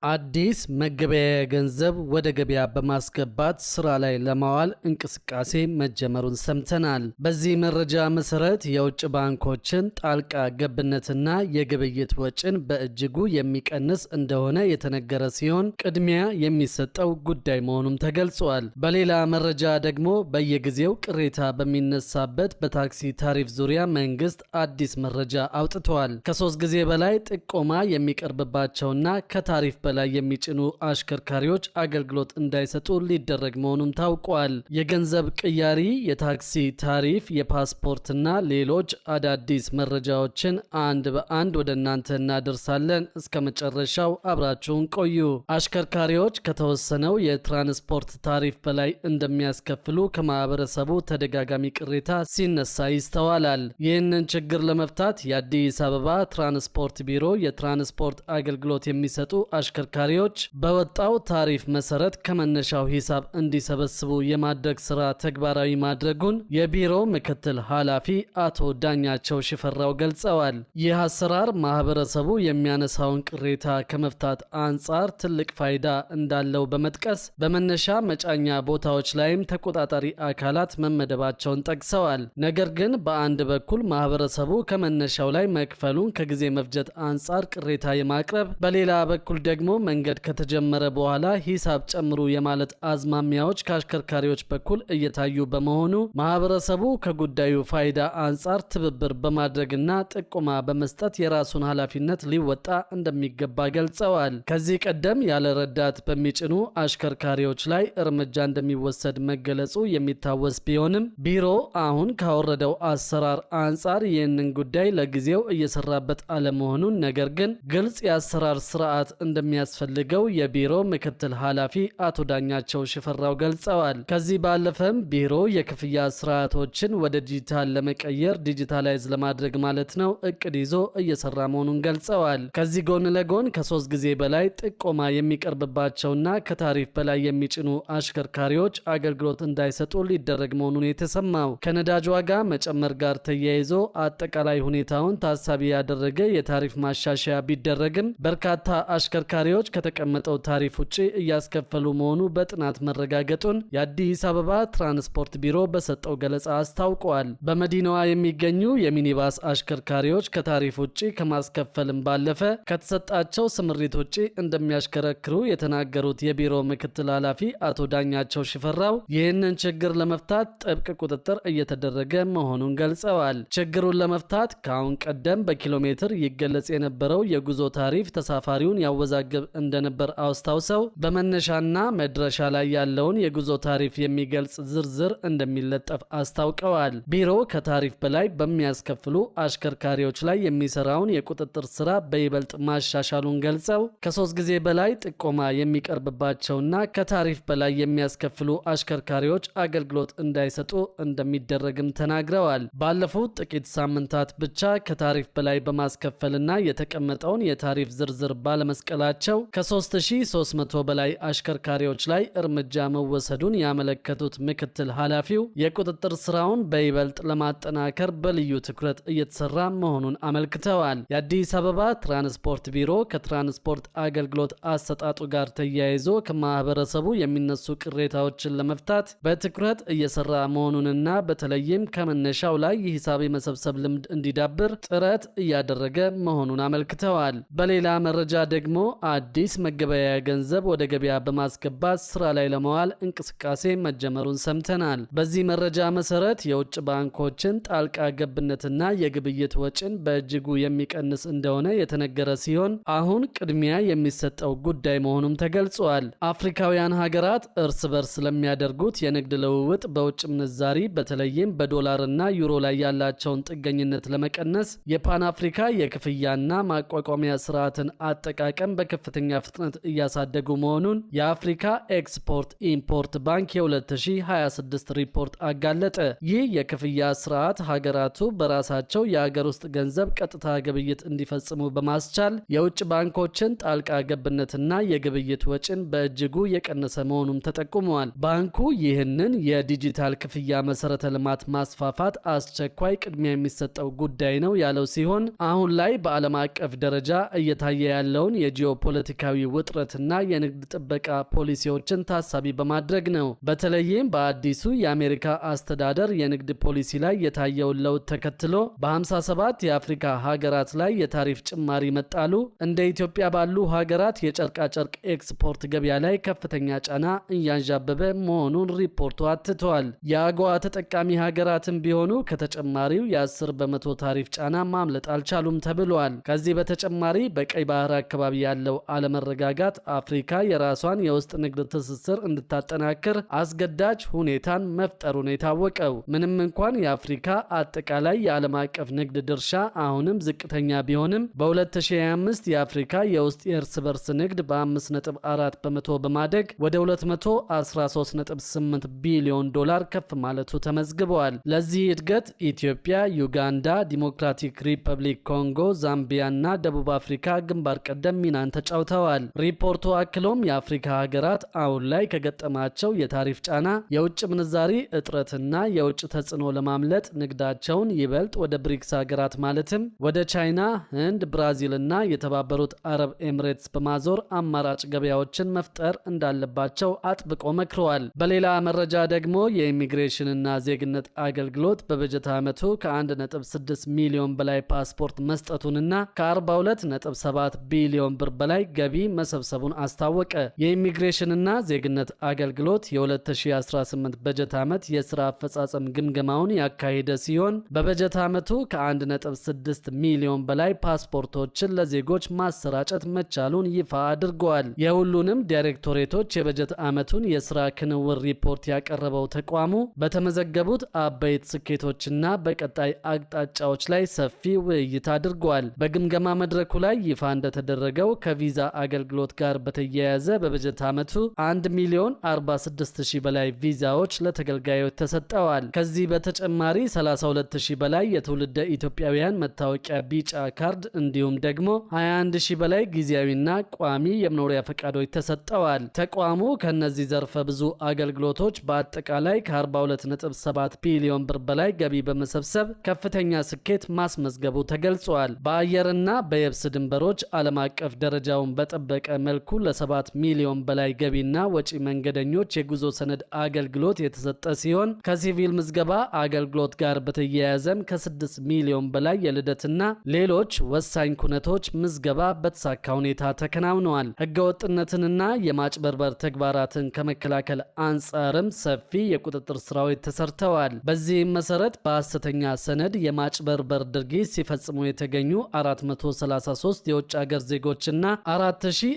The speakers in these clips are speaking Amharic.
አዲስ መገበያያ ገንዘብ ወደ ገበያ በማስገባት ስራ ላይ ለማዋል እንቅስቃሴ መጀመሩን ሰምተናል። በዚህ መረጃ መሰረት የውጭ ባንኮችን ጣልቃ ገብነትና የግብይት ወጪን በእጅጉ የሚቀንስ እንደሆነ የተነገረ ሲሆን ቅድሚያ የሚሰጠው ጉዳይ መሆኑም ተገልጿል። በሌላ መረጃ ደግሞ በየጊዜው ቅሬታ በሚነሳበት በታክሲ ታሪፍ ዙሪያ መንግስት አዲስ መረጃ አውጥቷል። ከ3 ጊዜ በላይ ጥቆማ የሚቀርብባቸውና ከታሪፍ በላይ የሚጭኑ አሽከርካሪዎች አገልግሎት እንዳይሰጡ ሊደረግ መሆኑም ታውቋል። የገንዘብ ቅያሪ፣ የታክሲ ታሪፍ፣ የፓስፖርትና ሌሎች አዳዲስ መረጃዎችን አንድ በአንድ ወደ እናንተ እናደርሳለን። እስከ መጨረሻው አብራችሁን ቆዩ። አሽከርካሪዎች ከተወሰነው የትራንስፖርት ታሪፍ በላይ እንደሚያስከፍሉ ከማህበረሰቡ ተደጋጋሚ ቅሬታ ሲነሳ ይስተዋላል። ይህንን ችግር ለመፍታት የአዲስ አበባ ትራንስፖርት ቢሮ የትራንስፖርት አገልግሎት የሚሰጡ አሽከርካሪዎች በወጣው ታሪፍ መሰረት ከመነሻው ሂሳብ እንዲሰበስቡ የማድረግ ስራ ተግባራዊ ማድረጉን የቢሮው ምክትል ኃላፊ አቶ ዳኛቸው ሽፈራው ገልጸዋል። ይህ አሰራር ማህበረሰቡ የሚያነሳውን ቅሬታ ከመፍታት አንጻር ትልቅ ፋይዳ እንዳለው በመጥቀስ በመነሻ መጫኛ ቦታዎች ላይም ተቆጣጣሪ አካላት መመደባቸውን ጠቅሰዋል። ነገር ግን በአንድ በኩል ማህበረሰቡ ከመነሻው ላይ መክፈሉን ከጊዜ መፍጀት አንጻር ቅሬታ የማቅረብ በሌላ በኩል ደግሞ መንገድ ከተጀመረ በኋላ ሂሳብ ጨምሩ የማለት አዝማሚያዎች ከአሽከርካሪዎች በኩል እየታዩ በመሆኑ ማህበረሰቡ ከጉዳዩ ፋይዳ አንጻር ትብብር በማድረግና ጥቆማ በመስጠት የራሱን ኃላፊነት ሊወጣ እንደሚገባ ገልጸዋል። ከዚህ ቀደም ያለ ረዳት በሚጭኑ አሽከርካሪዎች ላይ እርምጃ እንደሚወሰድ መገለጹ የሚታወስ ቢሆንም ቢሮ አሁን ካወረደው አሰራር አንጻር ይህንን ጉዳይ ለጊዜው እየሰራበት አለመሆኑን፣ ነገር ግን ግልጽ የአሰራር ስርዓት እንደሚያስፈልገው የቢሮ ምክትል ኃላፊ አቶ ዳኛቸው ሽፈራው ገልጸዋል። ከዚህ ባለፈም ቢሮ የክፍያ ስርዓቶችን ወደ ዲጂታል ለመቀየር ዲጂታላይዝ ለማድረግ ማለት ነው እቅድ ይዞ እየሰራ መሆኑን ገልጸዋል። ከዚህ ጎን ለጎን ከ3 ጊዜ በላይ ጥቆማ የሚቀርብባቸውና ከታሪፍ በላይ የሚጭኑ አሽከርካሪዎች አገልግሎት እንዳይሰጡ ሊደረግ መሆኑን የተሰማው ከነዳጅ ዋጋ መጨመር ጋር ተያይዞ አጠቃላይ ሁኔታውን ታሳቢ ያደረገ የታሪፍ ማሻሻያ ቢደረግም በርካታ አሽከርካሪዎች ከተቀመጠው ታሪፍ ውጪ እያስከፈሉ መሆኑ በጥናት መረጋገጡን የአዲስ አበባ ትራንስፖርት ቢሮ በሰጠው ገለጻ አስታውቋል። በመዲናዋ የሚገኙ የሚኒባስ አሽከርካሪዎች ከታሪፍ ውጪ ከማስከፈልም ባለፈ ከተሰጣቸው ስምሪት ውጪ እንደሚያሽከረክሩ የተናገሩት የቢሮ ምክትል ኃላፊ አቶ ዳኛቸው ሽፈራው ይህንን ችግር ለመፍታት ጥብቅ ቁጥጥር እየተደረገ መሆኑን ገልጸዋል። ችግሩን ለመፍታት ከአሁን ቀደም በኪሎ ሜትር ይገለጽ የነበረው የጉዞ ታሪፍ ተሳፋሪውን ያወዛግብ እንደነበር አስታውሰው በመነሻና መድረሻ ላይ ያለውን የጉዞ ታሪፍ የሚገልጽ ዝርዝር እንደሚለጠፍ አስታውቀዋል። ቢሮ ከታሪፍ በላይ በሚያስከፍሉ አሽከርካሪዎች ላይ የሚሰራውን የቁጥጥር ስራ በይበልጥ ማሻሻሉን ገልጸው ከ3 ጊዜ በላይ ጥቆማ የሚቀርብባቸውና ከታሪፍ በላይ የሚያስከፍሉ አሽከርካሪዎች አገልግሎት እንዳይሰጡ እንደሚደረግም ተናግረዋል። ባለፉት ጥቂት ሳምንታት ብቻ ከታሪፍ በላይ በማስከፈልና የተቀመጠውን የታሪፍ ዝርዝር ባለመስቀላቸው ከ3300 በላይ አሽከርካሪዎች ላይ እርምጃ መወሰዱን ያመለከቱት ምክትል ኃላፊው የቁጥጥር ስራውን በይበልጥ ለማጠናከር በልዩ ትኩረት እየተሰራ መሆኑን አመልክተዋል። የአዲስ አበባ ትራንስፖርት ቢሮ ከትራንስፖርት አገልግሎት አሰጣጡ ጋር ተያይዞ ከማህበረሰቡ የሚነሱ ቅሬታዎችን ለመፍታት በትኩረት እየሰራ መሆኑንና በተለይም ከመነሻው ላይ የሂሳብ የመሰብሰብ ልምድ እንዲዳብር ጥረት እያደረገ መሆኑን አመልክተዋል። በሌላ መረጃ ደግሞ አዲስ መገበያያ ገንዘብ ወደ ገበያ በማስገባት ስራ ላይ ለማዋል እንቅስቃሴ መጀመሩን ሰምተናል። በዚህ መረጃ መሰረት የውጭ ባንኮችን ጣልቃ ገብነትና የግብይት ወጪን በእጅጉ የሚቀንስ እንደሆነ የተነገረ ሲሆን አሁን ቅድሚያ የሚሰጠው ጉዳይ መሆኑም ተገልጿል። አፍሪካውያን ሀገራት እርስ በርስ ለሚያደርጉት የንግድ ልውውጥ በውጭ ምንዛሪ በተለይም በዶላርና ዩሮ ላይ ያላቸውን ጥገኝነት ለመቀነስ የፓን አፍሪካ የክፍያና ማቋቋሚያ ስርዓትን አጠቃቀም በከፍተኛ ፍጥነት እያሳደጉ መሆኑን የአፍሪካ ኤክስፖርት ኢምፖርት ባንክ የ2026 ሪፖርት አጋለጠ። ይህ የክፍያ ስርዓት ሀገራቱ በራሳቸው የሀገር ውስጥ ገንዘብ ቀጥታ ግብይት እንዲፈጽሙ በማስቻል የውጭ ባንኮችን ጣልቃ ገብነትና የግብይት ወጪን በእጅጉ የቀነሰ መሆኑም ተጠቁመዋል። ባንኩ ይህንን የዲጂታል ክፍያ መሰረተ ልማት ማስፋፋት አስቸኳይ ቅድሚያ የሚሰጠው ጉዳይ ነው ያለው ሲሆን አሁን ላይ በዓለም አቀፍ ደረጃ እየታየ ያለውን የጂኦፖለቲካ ጂኦፖለቲካዊ ውጥረትና የንግድ ጥበቃ ፖሊሲዎችን ታሳቢ በማድረግ ነው። በተለይም በአዲሱ የአሜሪካ አስተዳደር የንግድ ፖሊሲ ላይ የታየውን ለውጥ ተከትሎ በ57 የአፍሪካ ሀገራት ላይ የታሪፍ ጭማሪ መጣሉ እንደ ኢትዮጵያ ባሉ ሀገራት የጨርቃጨርቅ ኤክስፖርት ገበያ ላይ ከፍተኛ ጫና እያንዣበበ መሆኑን ሪፖርቱ አትቷል። የአጎዋ ተጠቃሚ ሀገራትም ቢሆኑ ከተጨማሪው የ10 በመቶ ታሪፍ ጫና ማምለጥ አልቻሉም ተብሏል። ከዚህ በተጨማሪ በቀይ ባህር አካባቢ ያለው አለመረጋጋት አፍሪካ የራሷን የውስጥ ንግድ ትስስር እንድታጠናክር አስገዳጅ ሁኔታን መፍጠሩን የታወቀው ምንም እንኳን የአፍሪካ አጠቃላይ የዓለም አቀፍ ንግድ ድርሻ አሁንም ዝቅተኛ ቢሆንም በ2025 የአፍሪካ የውስጥ የእርስ በርስ ንግድ በ5.4 በመቶ በማደግ ወደ 213.8 ቢሊዮን ዶላር ከፍ ማለቱ ተመዝግበዋል። ለዚህ እድገት ኢትዮጵያ፣ ዩጋንዳ፣ ዲሞክራቲክ ሪፐብሊክ ኮንጎ፣ ዛምቢያ እና ደቡብ አፍሪካ ግንባር ቀደም ሚናን ተጫውተዋል። ሪፖርቱ አክሎም የአፍሪካ ሀገራት አሁን ላይ ከገጠማቸው የታሪፍ ጫና፣ የውጭ ምንዛሪ እጥረትና የውጭ ተጽዕኖ ለማምለጥ ንግዳቸውን ይበልጥ ወደ ብሪክስ ሀገራት ማለትም ወደ ቻይና፣ ህንድ፣ ብራዚል እና የተባበሩት አረብ ኤምሬትስ በማዞር አማራጭ ገበያዎችን መፍጠር እንዳለባቸው አጥብቆ መክረዋል። በሌላ መረጃ ደግሞ የኢሚግሬሽንና ዜግነት አገልግሎት በበጀት ዓመቱ ከ1.6 ሚሊዮን በላይ ፓስፖርት መስጠቱንና ከ42.7 ቢሊዮን ብር በላይ ገቢ መሰብሰቡን አስታወቀ። የኢሚግሬሽንና ዜግነት አገልግሎት የ2018 በጀት ዓመት የሥራ አፈጻጸም ግምገማውን ያካሄደ ሲሆን በበጀት ዓመቱ ከ1.6 ሚሊዮን በላይ ፓስፖርቶችን ለዜጎች ማሰራጨት መቻሉን ይፋ አድርገዋል። የሁሉንም ዳይሬክቶሬቶች የበጀት ዓመቱን የሥራ ክንውን ሪፖርት ያቀረበው ተቋሙ በተመዘገቡት አበይት ስኬቶችና በቀጣይ አቅጣጫዎች ላይ ሰፊ ውይይት አድርጓል። በግምገማ መድረኩ ላይ ይፋ እንደተደረገው ከቪዛ አገልግሎት ጋር በተያያዘ በበጀት ዓመቱ 1,046,000 በላይ ቪዛዎች ለተገልጋዮች ተሰጠዋል። ከዚህ በተጨማሪ 32,000 በላይ የትውልደ ኢትዮጵያውያን መታወቂያ ቢጫ ካርድ እንዲሁም ደግሞ 21,000 በላይ ጊዜያዊና ቋሚ የመኖሪያ ፈቃዶች ተሰጠዋል። ተቋሙ ከነዚህ ዘርፈ ብዙ አገልግሎቶች በአጠቃላይ ከ42.7 ቢሊዮን ብር በላይ ገቢ በመሰብሰብ ከፍተኛ ስኬት ማስመዝገቡ ተገልጿል። በአየርና በየብስ ድንበሮች ዓለም አቀፍ ደረጃውን በጠበቀ መልኩ ለ7 ሚሊዮን በላይ ገቢና ወጪ መንገደኞች የጉዞ ሰነድ አገልግሎት የተሰጠ ሲሆን ከሲቪል ምዝገባ አገልግሎት ጋር በተያያዘም ከ6 ሚሊዮን በላይ የልደትና ሌሎች ወሳኝ ኩነቶች ምዝገባ በተሳካ ሁኔታ ተከናውነዋል። ህገወጥነትንና የማጭበርበር ተግባራትን ከመከላከል አንጻርም ሰፊ የቁጥጥር ስራዎች ተሰርተዋል። በዚህም መሰረት በሐሰተኛ ሰነድ የማጭበርበር ድርጊት ሲፈጽሙ የተገኙ 433 የውጭ ሀገር ዜጎችና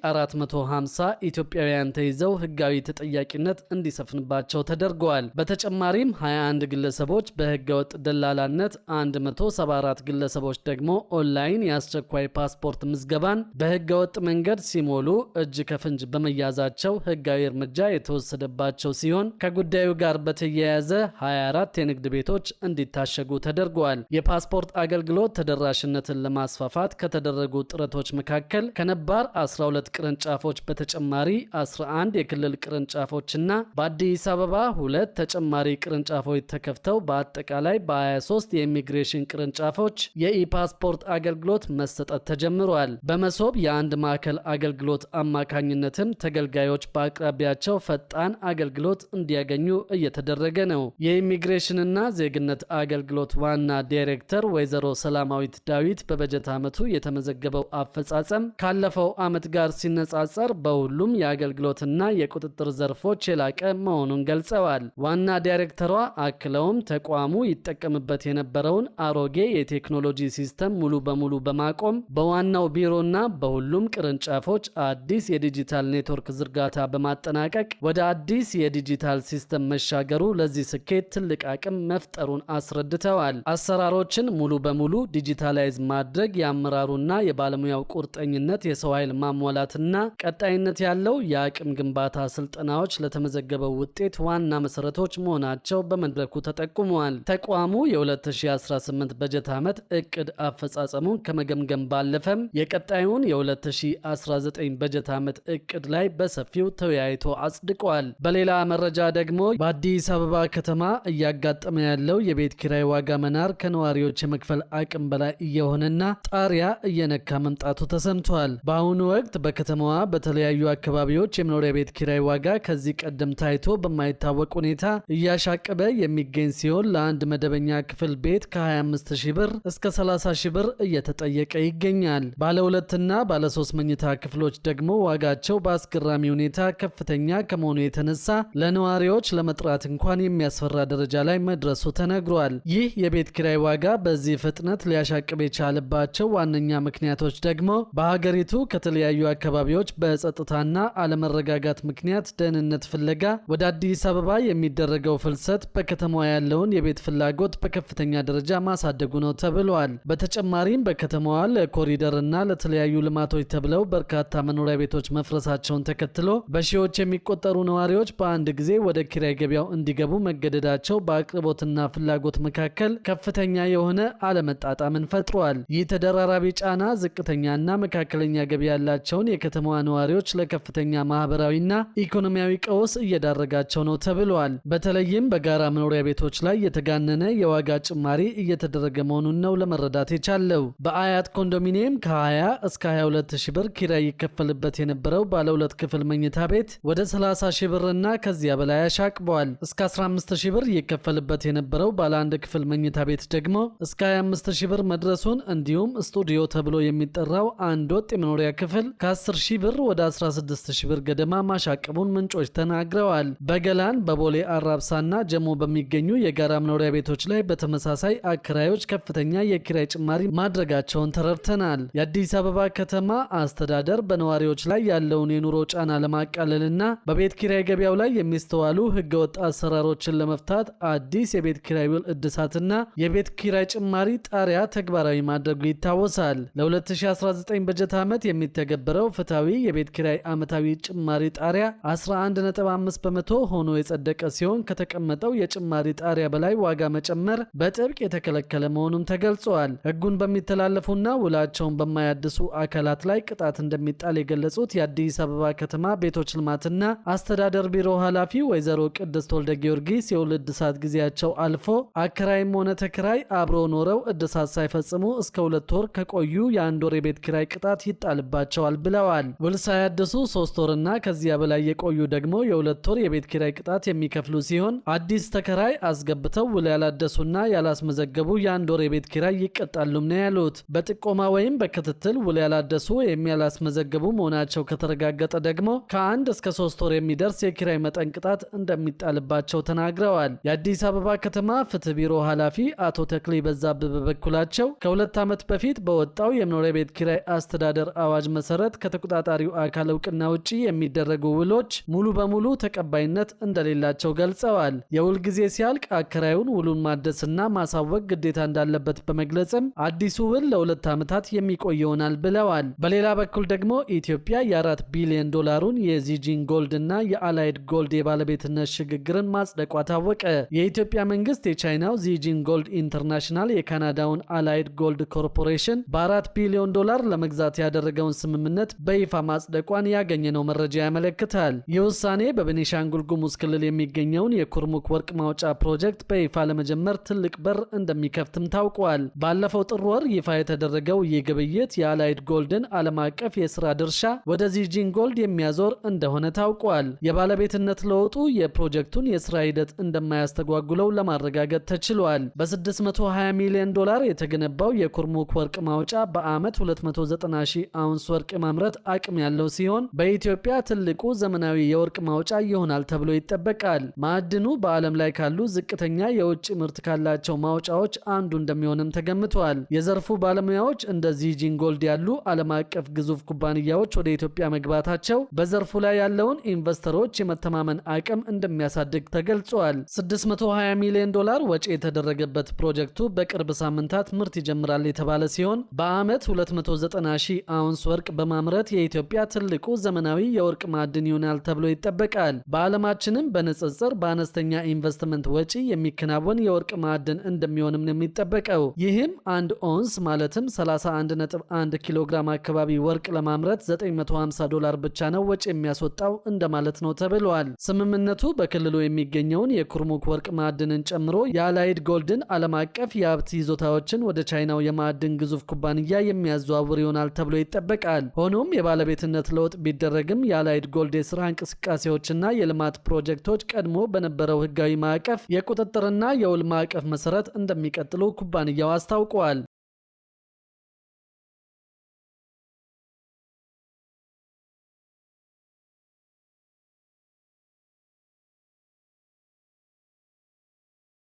4450 ኢትዮጵያውያን ተይዘው ህጋዊ ተጠያቂነት እንዲሰፍንባቸው ተደርገዋል። በተጨማሪም 21 ግለሰቦች በህገወጥ ደላላነት፣ 174 ግለሰቦች ደግሞ ኦንላይን የአስቸኳይ ፓስፖርት ምዝገባን በህገወጥ መንገድ ሲሞሉ እጅ ከፍንጅ በመያዛቸው ህጋዊ እርምጃ የተወሰደባቸው ሲሆን ከጉዳዩ ጋር በተያያዘ 24 የንግድ ቤቶች እንዲታሸጉ ተደርገዋል። የፓስፖርት አገልግሎት ተደራሽነትን ለማስፋፋት ከተደረጉ ጥረቶች መካከል ከነባር 12 ቅርንጫፎች በተጨማሪ 11 የክልል ቅርንጫፎችና በአዲስ አበባ 2 ተጨማሪ ቅርንጫፎች ተከፍተው በአጠቃላይ በ23 የኢሚግሬሽን ቅርንጫፎች የኢፓስፖርት አገልግሎት መሰጠት ተጀምሯል። በመሶብ የአንድ ማዕከል አገልግሎት አማካኝነትም ተገልጋዮች በአቅራቢያቸው ፈጣን አገልግሎት እንዲያገኙ እየተደረገ ነው። የኢሚግሬሽንና ዜግነት አገልግሎት ዋና ዳይሬክተር ወይዘሮ ሰላማዊት ዳዊት በበጀት ዓመቱ የተመዘገበው አፈጻጸም ካለፈው ዓመት ጋር ሲነጻጸር በሁሉም የአገልግሎትና የቁጥጥር ዘርፎች የላቀ መሆኑን ገልጸዋል። ዋና ዳይሬክተሯ አክለውም ተቋሙ ይጠቀምበት የነበረውን አሮጌ የቴክኖሎጂ ሲስተም ሙሉ በሙሉ በማቆም በዋናው ቢሮና በሁሉም ቅርንጫፎች አዲስ የዲጂታል ኔትወርክ ዝርጋታ በማጠናቀቅ ወደ አዲስ የዲጂታል ሲስተም መሻገሩ ለዚህ ስኬት ትልቅ አቅም መፍጠሩን አስረድተዋል። አሰራሮችን ሙሉ በሙሉ ዲጂታላይዝ ማድረግ የአመራሩና የባለሙያው ቁርጠኝነት፣ የሰው ኃይል ማሟላትና ቀጣይነት ያለው የአቅም ግንባታ ስልጠናዎች ለተመዘገበው ውጤት ዋና መሰረቶች መሆናቸው በመድረኩ ተጠቁመዋል። ተቋሙ የ2018 በጀት ዓመት እቅድ አፈጻጸሙን ከመገምገም ባለፈም የቀጣዩን የ2019 በጀት ዓመት እቅድ ላይ በሰፊው ተወያይቶ አጽድቋል። በሌላ መረጃ ደግሞ በአዲስ አበባ ከተማ እያጋጠመ ያለው የቤት ኪራይ ዋጋ መናር ከነዋሪዎች የመክፈል አቅም በላይ እየሆነና ጣሪያ እየነካ መምጣቱ ተሰምቷል። በአሁኑ ወቅት በከተማዋ በተለያዩ አካባቢዎች የመኖሪያ ቤት ኪራይ ዋጋ ከዚህ ቀደም ታይቶ በማይታወቅ ሁኔታ እያሻቀበ የሚገኝ ሲሆን ለአንድ መደበኛ ክፍል ቤት ከ25000 ብር እስከ 30000 ብር እየተጠየቀ ይገኛል። ባለ 2 እና ባለ 3 መኝታ ክፍሎች ደግሞ ዋጋቸው በአስገራሚ ሁኔታ ከፍተኛ ከመሆኑ የተነሳ ለነዋሪዎች ለመጥራት እንኳን የሚያስፈራ ደረጃ ላይ መድረሱ ተነግሯል። ይህ የቤት ኪራይ ዋጋ በዚህ ፍጥነት ሊያሻቅብ የቻለባቸው ዋነኛ ምክንያቶች ደግሞ በሀገሪቱ ከተለያዩ አካባቢዎች በጸጥታና አለመረጋጋት ምክንያት ደህንነት ፍለጋ ወደ አዲስ አበባ የሚደረገው ፍልሰት በከተማዋ ያለውን የቤት ፍላጎት በከፍተኛ ደረጃ ማሳደጉ ነው ተብሏል። በተጨማሪም በከተማዋ ለኮሪደርና ለተለያዩ ልማቶች ተብለው በርካታ መኖሪያ ቤቶች መፍረሳቸውን ተከትሎ በሺዎች የሚቆጠሩ ነዋሪዎች በአንድ ጊዜ ወደ ኪራይ ገበያው እንዲገቡ መገደዳቸው በአቅርቦትና ፍላጎት መካከል ከፍተኛ የሆነ አለመጣጣምን ፈጥሯል። ይህ ተደራራቢ ጫና ዝቅተኛና መካከለኛ ገቢ ያላቸውን የከተማዋ ነዋሪዎች ለከፍተኛ ማህበራዊና ኢኮኖሚያዊ ቀውስ እየዳረጋቸው ነው ተብሏል። በተለይም በጋራ መኖሪያ ቤቶች ላይ የተጋነነ የዋጋ ጭማሪ እየተደረገ መሆኑን ነው ለመረዳት የቻለው። በአያት ኮንዶሚኒየም ከ20 እስከ 22000 ብር ኪራይ ይከፈልበት የነበረው ባለ 2 ክፍል መኝታ ቤት ወደ 30000 ብርና ከዚያ በላይ አሻቅቧል። እስከ 15000 ብር ይከፈልበት የነበረው ባለ 1 ክፍል መኝታ ቤት ደግሞ እስከ 25000 ብር መድረሱን እንዲሁም ስቱዲዮ ተብሎ የሚጠራው አንድ ወጥ የመኖሪያ ክፍል ከ10000 ብር ወደ 16000 ብር ገደማ ማሻቀቡን ምንጮች ተናግረዋል። በገላን በቦሌ አራብሳና ጀሞ በሚገኙ የጋራ መኖሪያ ቤቶች ላይ በተመሳሳይ አከራዮች ከፍተኛ የኪራይ ጭማሪ ማድረጋቸውን ተረድተናል። የአዲስ አበባ ከተማ አስተዳደር በነዋሪዎች ላይ ያለውን የኑሮ ጫና ለማቃለልና በቤት ኪራይ ገበያው ላይ የሚስተዋሉ ህገወጥ አሰራሮችን ለመፍታት አዲስ የቤት ኪራይ ውል እድሳትና የቤት ኪራይ ጭማሪ ጣሪያ ተግባራዊ ማድረጉ ይታወሳል። ለ2019 በጀት ዓመት የሚተገበረው ፍትሐዊ የቤት ኪራይ ዓመታዊ ጭማሪ ጣሪያ 11.5 በመቶ ሆኖ የጸደቀ ሲሆን ከተቀመጠው የጭማሪ ጣሪያ በላይ ዋጋ መጨመር በጥብቅ የተከለከለ መሆኑን ተገልጿል። ህጉን በሚተላለፉና ውላቸውን በማያድሱ አካላት ላይ ቅጣት እንደሚጣል የገለጹት የአዲስ አበባ ከተማ ቤቶች ልማትና አስተዳደር ቢሮ ኃላፊ ወይዘሮ ቅድስት ወልደ ጊዮርጊስ የውል እድሳት ጊዜያቸው አልፎ አከራይም ሆነ ተከራይ አብሮ ኖረው እድሳት ሳይፈጽሙ እስከ 2 ወር ከቆዩ የአንድ ወር የቤት ኪራይ ቅጣት ይጣልባቸዋል ብለዋል። ውል ሳያድሱ 3 ወርና ከዚያ በላይ የቆዩ ደግሞ የ2 ወር የቤት ኪራይ ቅጣት የሚከፍሉ ሲሆን አዲስ ተከራይ አስገብተው ውል ያላደሱና ያላስመዘገቡ የአንድ ወር የቤት ኪራይ ይቀጣሉም ነው ያሉት። በጥቆማ ወይም በክትትል ውል ያላደሱ ወይም ያላስመዘገቡ መሆናቸው ከተረጋገጠ ደግሞ ከ1 እስከ 3 ወር የሚደርስ የኪራይ መጠን ቅጣት እንደሚጣልባቸው ተናግረዋል። የአዲስ አበባ ከተማ ፍትህ ቢሮ ኃላፊ አቶ ተክሌ በዛብህ በበኩላቸው ከ2 ዓመት በፊት በወጣው የመኖሪያ ቤት ኪራይ አስተዳደር አዋጅ መሰረት ከተቆጣጣሪው አካል እውቅና ውጪ የሚደረጉ ውሎች ሙሉ በሙሉ ተቀባይነት እንደሌላቸው ገልጸዋል። የውል ጊዜ ሲያልቅ አከራዩን ውሉን ማደስና ማሳወቅ ግዴታ እንዳለበት በመግለጽም አዲሱ ውል ለ2 ዓመታት የሚቆይ ይሆናል ብለዋል። በሌላ በኩል ደግሞ ኢትዮጵያ የ4 ቢሊዮን ዶላሩን የዚጂን ጎልድ እና የአላይድ ጎልድ የባለቤትነት ሽግግርን ማጽደቋ ታወቀ። የኢትዮጵያ መንግስት የቻይናው ዚጂን ጎልድ ኢንተርናሽናል የካናዳውን አላይድ ጎልድ ኮርፖሬሽን በ4 ቢሊዮን ዶላር ለመግዛት ያደረገውን ስምምነት በይፋ ማጽደቋን ያገኘነው መረጃ ያመለክታል። ይህ ውሳኔ በቤኒሻንጉል ጉሙዝ ክልል የሚገኘውን የኩርሙክ ወርቅ ማውጫ ፕሮጀክት በይፋ ለመጀመር ትልቅ በር እንደሚከፍትም ታውቋል። ባለፈው ጥር ወር ይፋ የተደረገው ይህ ግብይት የአላይድ ጎልድን ዓለም አቀፍ የስራ ድርሻ ወደ ዚጂን ጎልድ የሚያዞር እንደሆነ ታውቋል። የባለቤትነት ለውጡ የፕሮጀክቱን የስራ ሂደት እንደማያስተጓጉለው ለማረጋገጥ ተችሏል። በ620 ሚሊዮን ዶላር የተገነባው የኩርሙክ ወርቅ ማውጫ በዓመት 290,000 አውንስ ወርቅ የማምረት አቅም ያለው ሲሆን በኢትዮጵያ ትልቁ ዘመናዊ የወርቅ ማውጫ ይሆናል ተብሎ ይጠበቃል። ማዕድኑ በዓለም ላይ ካሉ ዝቅተኛ የውጭ ምርት ካላቸው ማውጫዎች አንዱ እንደሚሆንም ተገምቷል። የዘርፉ ባለሙያዎች እንደ ዚጂን ጎልድ ያሉ ዓለም አቀፍ ግዙፍ ኩባንያዎች ወደ ኢትዮጵያ መግባታቸው በዘርፉ ላይ ያለውን ኢንቨስተሮች የመተማመን አቅም እንደሚያሳድግ ተገልጿል። 620 ሚሊዮን ዶላር ወጪ የተደረገበት ፕሮጀክቱ በቅርብ ሳምንታት ምርት ይጀምራል የተባለ ሲሆን በዓመት 290,000 አውንስ ወርቅ በማምረት የኢትዮጵያ ትልቁ ዘመናዊ የወርቅ ማዕድን ይሆናል ተብሎ ይጠበቃል። በዓለማችንም በንጽጽር በአነስተኛ ኢንቨስትመንት ወጪ የሚከናወን የወርቅ ማዕድን እንደሚሆንም ነው የሚጠበቀው። ይህም 1 ኦንስ ማለትም 31.1 ኪሎ ግራም አካባቢ ወርቅ ለማምረት $950 ብቻ ነው ወጪ የሚያስወጣው እንደማለት ነው ተብሏል። ስምምነቱ በክልሉ የሚገኘውን የኩርሙክ ወርቅ ማዕድንን ጨምሮ የአላይድ ጎልድን ዓለም አቀፍ የሀብት ይዞታዎችን ወደ ቻይናው የማዕድን ግዙፍ ኩባንያ የሚያዘዋውር ይሆናል ተብሎ ይጠበቃል። ይጠበቃል። ሆኖም የባለቤትነት ለውጥ ቢደረግም የአላይድ ጎልድ የስራ እንቅስቃሴዎችና የልማት ፕሮጀክቶች ቀድሞ በነበረው ህጋዊ ማዕቀፍ የቁጥጥርና የውል ማዕቀፍ መሰረት እንደሚቀጥሉ ኩባንያው አስታውቋል።